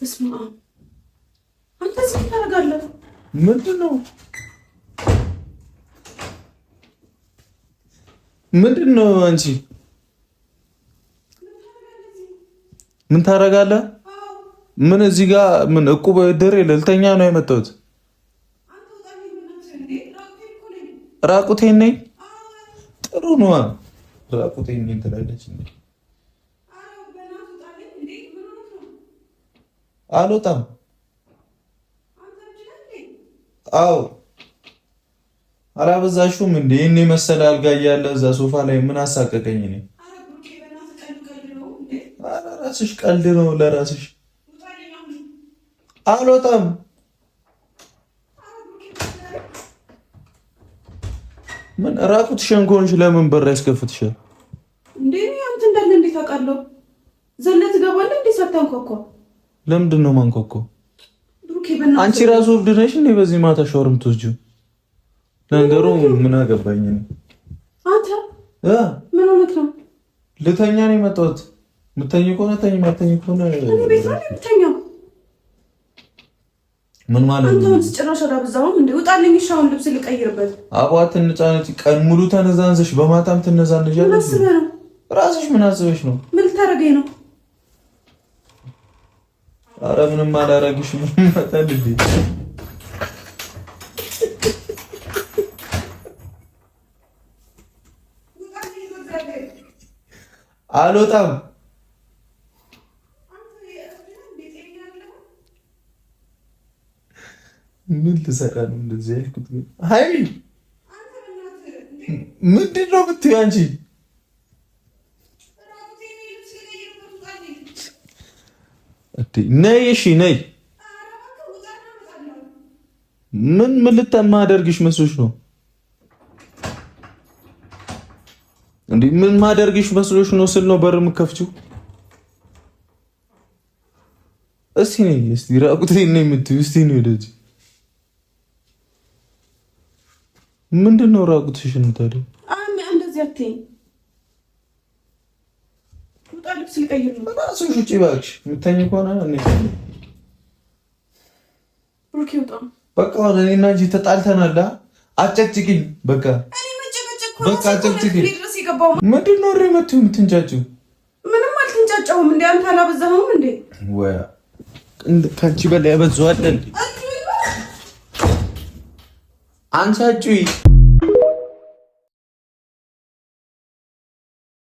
እስማ አንተ ምን ታደርጋለህ? ምንድነው አንቺ ምን ታደርጋለህ? ምን እዚህ ጋር ምን እቁብ ድሬ ልልተኛ ነው የመጣሁት። ራቁቴን ነኝ። ጥሩ ነው ራቁቴን ነኝ ትላለች እንዴ? አልወጣም። አዎ አላበዛሽውም እንዴ? እኔ መሰለ አልጋ እያለ እዛ ሶፋ ላይ ምን አሳቀቀኝ? እኔ ራስሽ ቀልድ ነው ለራስሽ። አልወጣም። ምን ራቁትሽን ከሆንሽ ለምን በር ያስከፍትሻል እንዴ? አንተ እንዳለ እንዴት አውቃለሁ? ዘለት ትገባለህ እንዴ ሳታንኳኳ? ለምንድን ነው ማንኳኳ? አንቺ ራሱ እብድ ነሽ እንዴ? በዚህ ማታ ሻወር የምትወስጂው? ነገሩ ምን አገባኝ እኔ። አንተ ምን ሆነህ ነው? ልተኛ ነው የመጣሁት። የምተኝ ከሆነ ተኝ፣ ማተኝ ከሆነ እኔ ቤት ነው የምተኛው። ምን ማለት ነው? አንተ ጭራሽ አዳብዛውም እንዴ? ውጣልኝ። ሻውን ልብስ ልቀይርበት። አቧት እንጫነች። ቀን ሙሉ ተነዛንዘሽ በማታም ትነዛንጃለሽ። ምን አስበህ ነው? ራስሽ ምን አስበሽ ነው? ምን ልታረገኝ ነው? አረ ምንም አላረግሽም። ማታልልኝ አልወጣም። ምን ልሰራ ነው እንደዚህ ያልኩት? ሃይሚ ምንድን ነው የምትይው አንቺ? ነይ እሺ ነይ። ምን ልታማደርግሽ መስሎሽ ነው እንዴ? ምን ማደርግሽ መስሎሽ ነው ስል ነው በር የምከፍቺው? እስቲ ነይ እስቲ ራቁቴን ነይ የምትይው? እስቲ ነይ ወደዚህ። ምንድን ነው ራቁትሽን ታዲያ? እንደዚህ አትይኝ። ውጣ ልብስ ልቀይር ነው። እራስሽ ውጪ እባክሽ። የምተኝ ከሆነ እኔ ብሩክ ይውጣ። በቃ እኔና አንቺ ተጣልተናል። አጨቅጭቂኝ በቃ በቃ አጨቅጭቂኝ። ምንድን ነው እሪ የምትይው የምትንጫጭው? ምንም አልተንጫጫሁም። እንደ አንተ አላበዛኸውም እንዴ? ወይ ከአንቺ በላይ ያበዛዋል እንዴ? አንቺ አጭይ